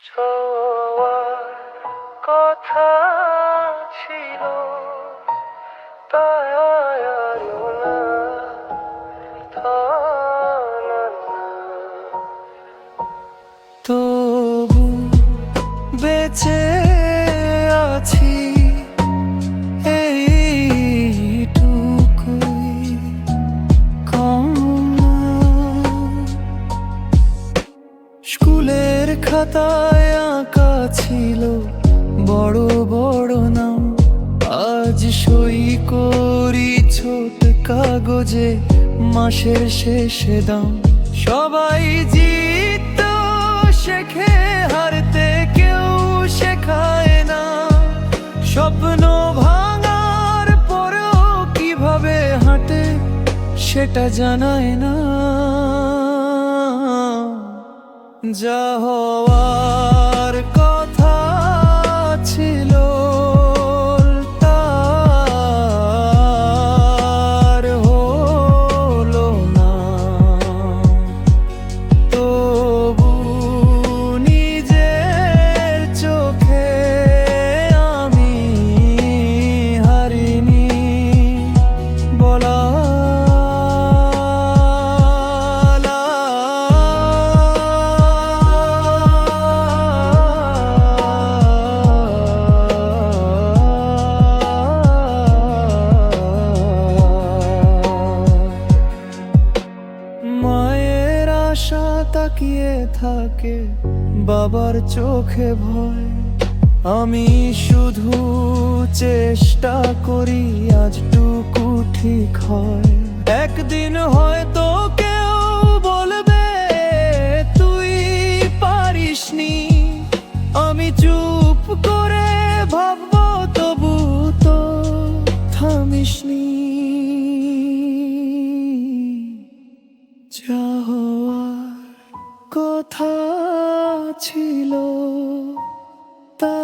ছোঁয়ার কথা ছিল তাই আলো না থানা না। তবু বেঁচে আছি এইটুকুই কম না। স্কুলের খাতায় আঁকা ছিল বড় বড় নাম, আজ সই করি ছোট কাগজে মাসের শেষে দাম। সবাই জিতত শেখে, হারতে কেউ শেখায় না। স্বপ্ন ভাঙার পরেও কিভাবে হাঁটে সেটা জানায় না। যা হওয়ার কথা ছিল তার হলো না। তবু নিজের চোখে আমি হারিনি বলা। মায়ের আশা তাকিয়ে থাকে, বাবার চোখে ভয়। আমি শুধু চেষ্টা করি আজটুকু ঠিক হয়। একদিন হয়তো কেউ বলবে তুই পারিসনি, আমি চুপ করে ভাববো তবু তো থামিসনি। যা হওয়ার কথা ছিল তা